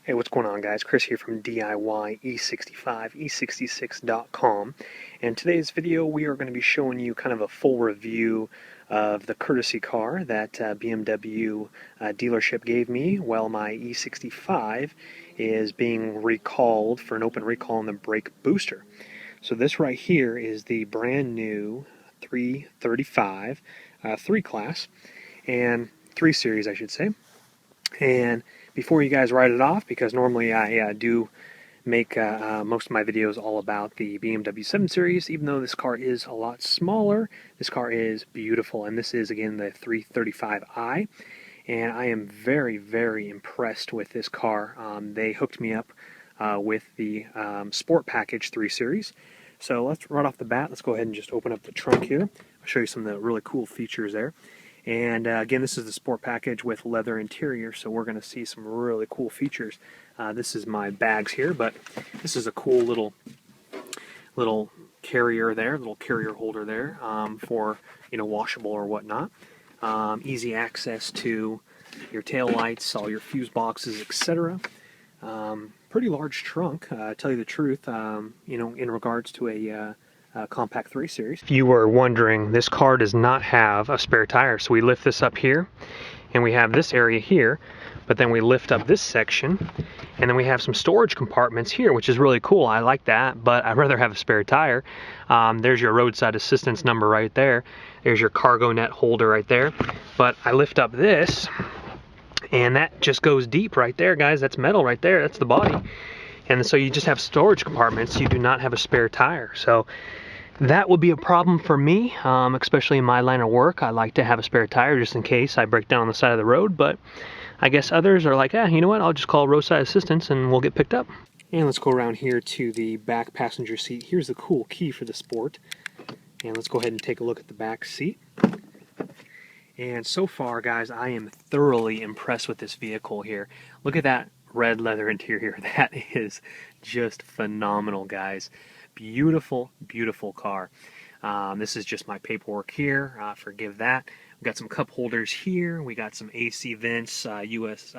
Hey, what's going on, guys? Chris here from DIY E65 E66.com, and today's video we are going to be showing you kind of a full review of the courtesy car that BMW dealership gave me while my E65 is being recalled for an open recall on the brake booster. So this right here is the brand new 335 3 class, and 3 series I should say. And before you guys write it off, because normally I do make most of my videos all about the BMW 7 Series, even though this car is a lot smaller, this car is beautiful. And this is, again, the 335i. And I am very, very impressed with this car. They hooked me up with the Sport Package 3 Series. So let's right off the bat, let's go ahead and just open up the trunk here. I'll show you some of the really cool features there. And again, this is the Sport Package with leather interior, so we're going to see some really cool features. This is my bags here, but this is a cool little carrier there, little carrier holder there for, you know, washable or whatnot. Easy access to your tail lights, all your fuse boxes, etc. Pretty large trunk, tell you the truth, you know, in regards to a compact 3 series. If you were wondering, this car does not have a spare tire, so we lift this up here and we have this area here, but then we lift up this section and then we have some storage compartments here, which is really cool. I like that, but I'd rather have a spare tire. There's your roadside assistance number right there. There's your cargo net holder right there. But I lift up this and that just goes deep right there, guys. That's metal right there. That's the body. And so you just have storage compartments. You do not have a spare tire. So that would be a problem for me, especially in my line of work. I like to have a spare tire just in case I break down on the side of the road, but I guess others are like, you know what, I'll just call roadside assistance and we'll get picked up. And let's go around here to the back passenger seat. Here's the cool key for the Sport. And let's go ahead and take a look at the back seat. And so far, guys, I am thoroughly impressed with this vehicle here. Look at that red leather interior. That is just phenomenal, guys. Beautiful, beautiful car. This is just my paperwork here. Forgive that. We got some cup holders here. We got some AC vents, US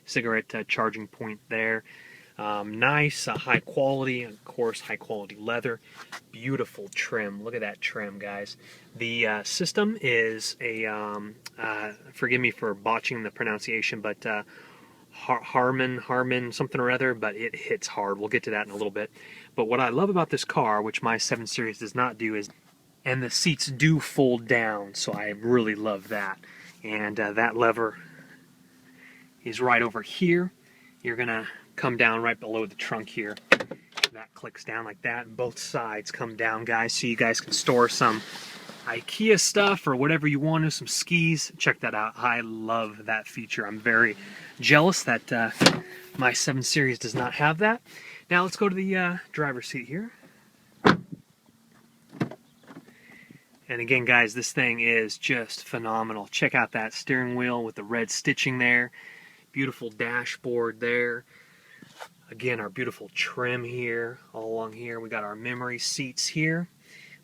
cigarette charging point there. Nice, high quality, of course, high quality leather. Beautiful trim. Look at that trim, guys. The system is a, forgive me for botching the pronunciation, but Harman something or other, but it hits hard. We'll get to that in a little bit. But what I love about this car, which my 7 Series does not do, is, and the seats do fold down, so I really love that. And that lever is right over here. You're gonna come down right below the trunk here. That clicks down like that, and both sides come down, guys, so you guys can store some IKEA stuff or whatever you want to, some skis. Check that out. I love that feature. I'm very jealous that my 7 Series does not have that. Now let's go to the driver's seat here. And again, guys, this thing is just phenomenal. Check out that steering wheel with the red stitching there. Beautiful dashboard there. Again, our beautiful trim here, all along here. We got our memory seats here.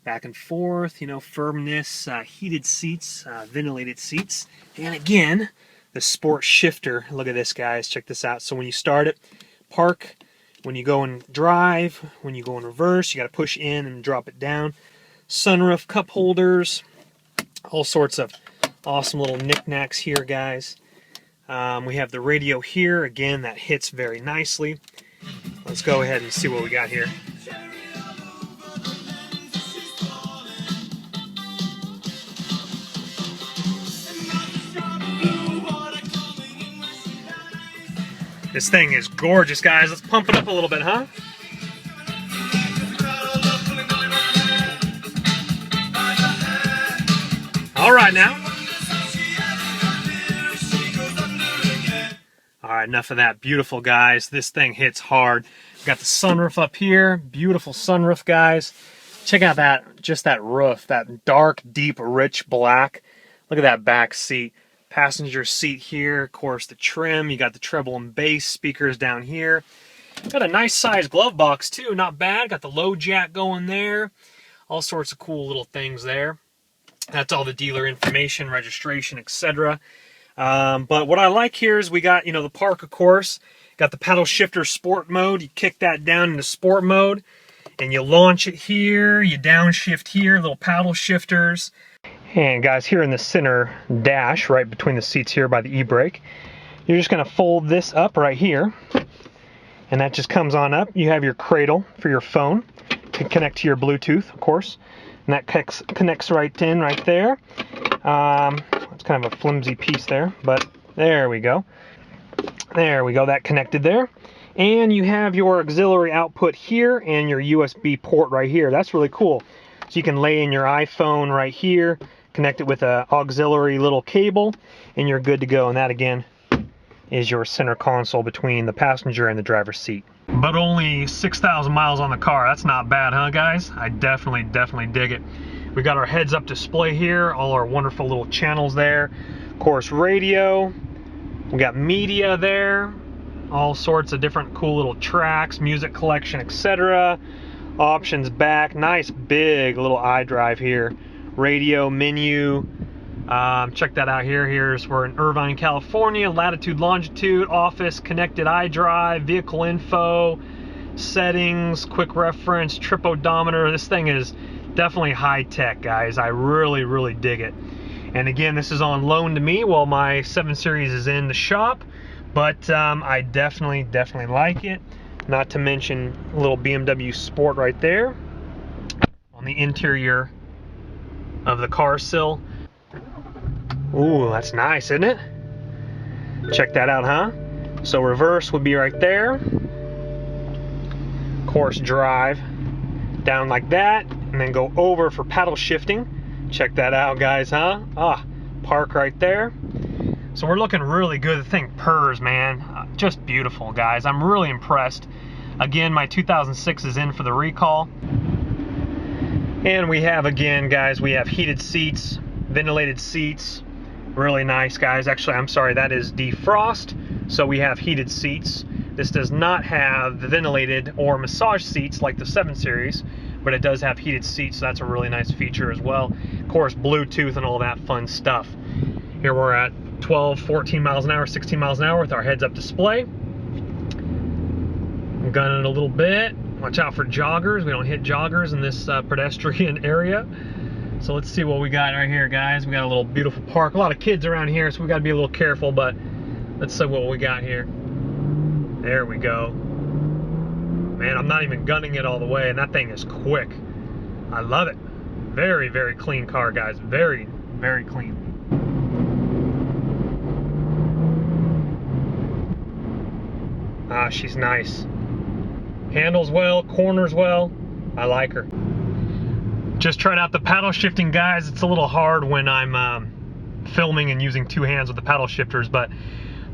Back and forth, you know, firmness, heated seats, ventilated seats. And again, the Sport shifter. Look at this, guys. Check this out. So when you start it, park. When you go and drive, when you go in reverse, you got to push in and drop it down. Sunroof, cup holders, all sorts of awesome little knickknacks here, guys. We have the radio here. Again, that hits very nicely. Let's go ahead and see what we got here. This thing is gorgeous, guys. Let's pump it up a little bit, huh? All right, now. All right, enough of that. Beautiful, guys. This thing hits hard. We've got the sunroof up here. Beautiful sunroof, guys. Check out that, just that roof, that dark, deep, rich black. Look at that back seat. Passenger seat here, of course, the trim. You got the treble and bass speakers down here. Got a nice sized glove box too, not bad. Got the low jack going there. All sorts of cool little things there. That's all the dealer information, registration, etc. But what I like here is we got, you know, the park, of course, Got the paddle shifter sport mode. You kick that down into sport mode and you launch it here, you downshift here, little paddle shifters. And guys, here in the center dash, right between the seats here by the e-brake, you're just gonna fold this up right here, and that just comes on up. You have your cradle for your phone to connect to your Bluetooth, of course, and that connects right in right there. It's kind of a flimsy piece there, but there we go. There we go, that connected there. And you have your auxiliary output here and your USB port right here. That's really cool. So you can lay in your iPhone right here, connect it with an auxiliary little cable, and you're good to go. And that again is your center console between the passenger and the driver's seat. But only 6,000 miles on the car. That's not bad, huh guys? I definitely dig it. We got our heads-up display here, all our wonderful little channels there. Of course, radio. We got media there. All sorts of different cool little tracks, music collection, etc. Options back, nice big little iDrive here. Radio menu, check that out here. Here's we're in Irvine, California. Latitude, longitude, office, connected iDrive, vehicle info, settings, quick reference, trip odometer. This thing is definitely high tech, guys. I really dig it. And again, this is on loan to me while my 7 Series is in the shop. But I definitely like it. Not to mention a little BMW Sport right there on the interior of the car sill. Ooh, that's nice, isn't it? Check that out, huh? So reverse would be right there. Of course, drive down like that, and then go over for paddle shifting. Check that out, guys, huh? Park right there. So we're looking really good. The thing purrs, man. Just beautiful, guys. I'm really impressed. Again, my 2006 is in for the recall. And we have, again, guys, we have heated seats, ventilated seats. Really nice, guys. Actually, I'm sorry, that is defrost. So we have heated seats. This does not have the ventilated or massage seats like the 7 Series, but it does have heated seats, so that's a really nice feature as well. Of course, Bluetooth and all that fun stuff. Here we're at 12, 14 miles an hour, 16 miles an hour with our heads-up display. I'm gunning it a little bit. Watch out for joggers. We don't hit joggers in this pedestrian area. So let's see what we got right here, guys. We got a little beautiful park. A lot of kids around here, so we got to be a little careful, but let's see what we got here. There we go. Man, I'm not even gunning it all the way, and that thing is quick. I love it. Very clean car, guys. Very clean. She's nice. Handles well, corners well. I like her. Just tried out the paddle shifting, guys. It's a little hard when I'm filming and using 2 hands with the paddle shifters, but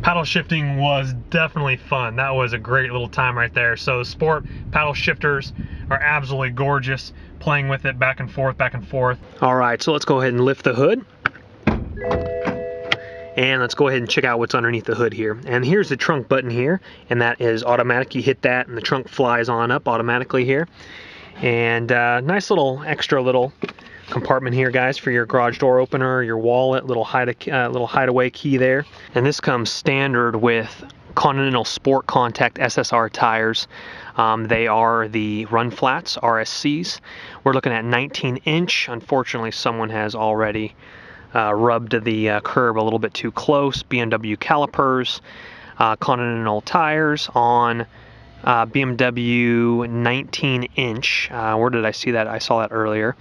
paddle shifting was definitely fun. That was a great little time right there. So sport paddle shifters are absolutely gorgeous. Playing with it back and forth. All right, so let's go ahead and lift the hood. And let's go ahead and check out what's underneath the hood here. And here's the trunk button here, and that is automatic. You hit that and the trunk flies on up automatically here. And nice little extra little compartment here, guys, for your garage door opener, your wallet, little hideaway key there. And this comes standard with Continental Sport Contact SSR tires. They are the run flats, RSCs. We're looking at 19-inch. Unfortunately, someone has already rubbed the curb a little bit too close. BMW calipers, Continental tires on BMW 19-inch. Where did I see that? I saw that earlier.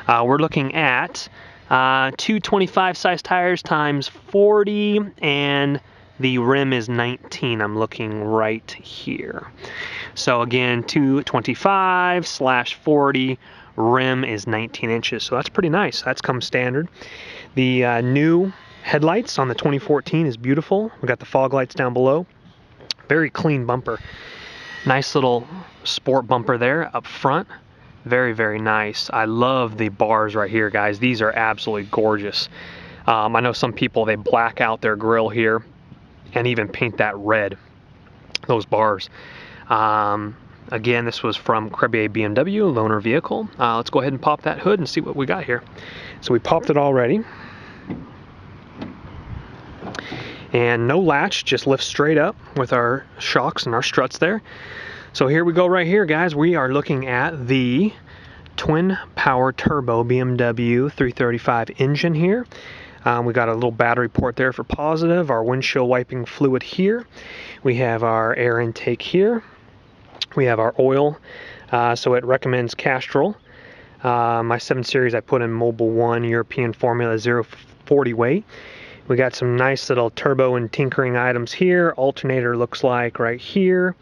We're looking at 225 size tires times 40, and the rim is 19. I'm looking right here. So again, 225/40, rim is 19 inches. So that's pretty nice. That's come standard. The new headlights on the 2014 is beautiful. We got the fog lights down below. Very clean bumper. Nice little sport bumper there up front. Very nice. I love the bars right here, guys. These are absolutely gorgeous. I know some people, they black out their grill here and even paint that red, those bars. Again, this was from Crebier BMW, loaner vehicle. Let's go ahead and pop that hood and see what we got here. So we popped it already. And no latch, just lifts straight up with our shocks and our struts there. So here we go right here, guys. We are looking at the twin power turbo BMW 335 engine here. We got a little battery port there for positive, our windshield wiping fluid here. We have our air intake here. We have our oil, so it recommends Castrol. My 7 Series I put in Mobile 1 European Formula 040 weight. We got some nice little turbo and tinkering items here. Alternator looks like right here.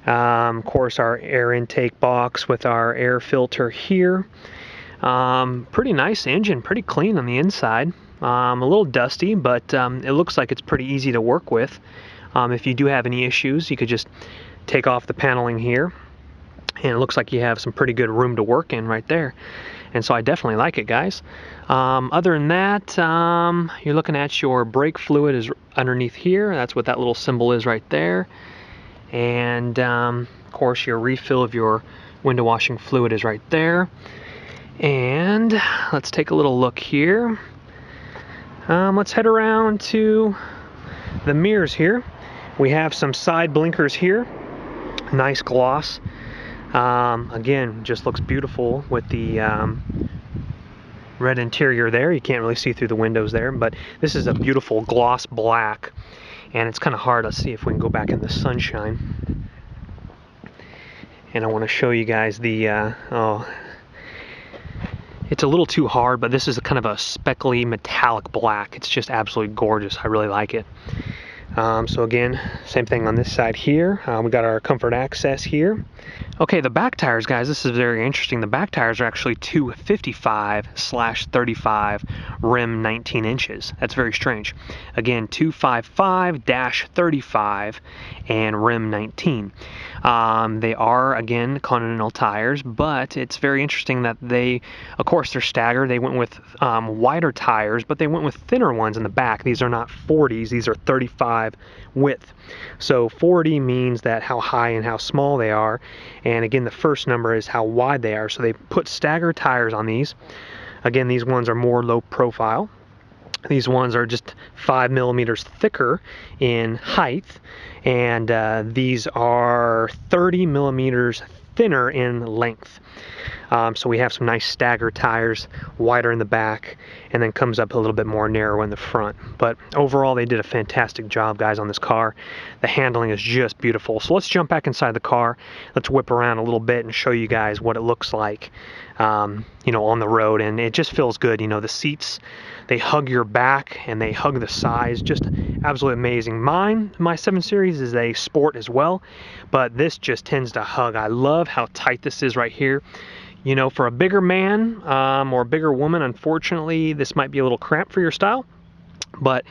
Of course, our air intake box with our air filter here. Pretty nice engine, pretty clean on the inside. A little dusty, but it looks like it's pretty easy to work with. If you do have any issues, you could just take off the paneling here, and it looks like you have some pretty good room to work in right there. And so I definitely like it, guys. Other than that, you're looking at your brake fluid is underneath here. That's what that little symbol is right there. And of course, your refill of your window washing fluid is right there. And let's take a little look here. Let's head around to the mirrors here. We have some side blinkers here. Nice gloss. Again, just looks beautiful with the red interior there. You can't really see through the windows there, but this is a beautiful gloss black, and it's kind of hard. Let's see if we can go back in the sunshine. And I want to show you guys the it's a little too hard, but this is a kind of a speckly metallic black. It's just absolutely gorgeous. I really like it. So again, same thing on this side here. We got our comfort access here. Okay, the back tires, guys, this is very interesting. The back tires are actually 255/35 rim 19 inches. That's very strange. Again, 255-35 and rim 19. They are, again, Continental tires, but it's very interesting that they, of course, they're staggered. They went with wider tires, but they went with thinner ones in the back. These are not 40s, these are 35 width. So 40 means that how high and how small they are, and again the first number is how wide they are. So they put staggered tires on these. Again, these ones are more low profile. These ones are just 5 millimeters thicker in height, and these are 30 millimeters thinner in length. So we have some nice staggered tires, wider in the back, and then comes up a little bit more narrow in the front. But overall, they did a fantastic job, guys, on this car. The handling is just beautiful. So let's jump back inside the car. Let's whip around a little bit and show you guys what it looks like, you know, on the road. And it just feels good. You know, the seats, they hug your back and they hug the sides. Just absolutely amazing. My 7 Series is a sport as well, but this just tends to hug. I love how tight this is right here. You know, for a bigger man or a bigger woman, unfortunately, this might be a little cramped for your style. But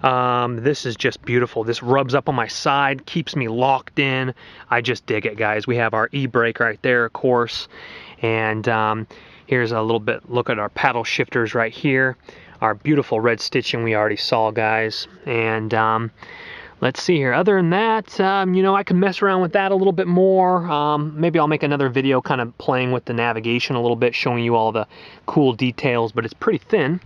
this is just beautiful. This rubs up on my side, keeps me locked in. I just dig it, guys. We have our e-brake right there, of course. And here's a little bit look at our paddle shifters right here. Our beautiful red stitching we already saw, guys. And let's see here. Other than that, you know, I can mess around with that a little bit more. Maybe I'll make another video kind of playing with the navigation a little bit, showing you all the cool details, but it's pretty thin.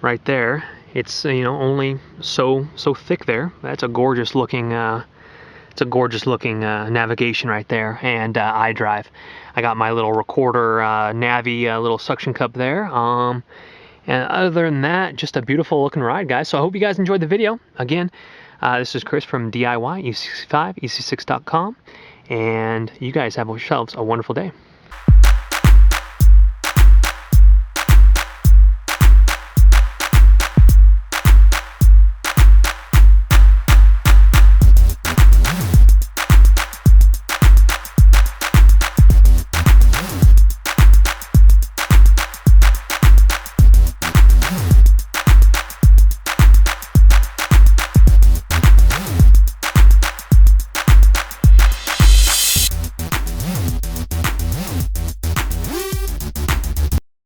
Right there. It's, you know, only so thick there. That's a gorgeous looking navigation right there, and iDrive. I got my little recorder Navi little suction cup there. And other than that, just a beautiful looking ride, guys. So I hope you guys enjoyed the video. Again, this is Chris from DIY E65, E66.com, and you guys have yourselves a wonderful day.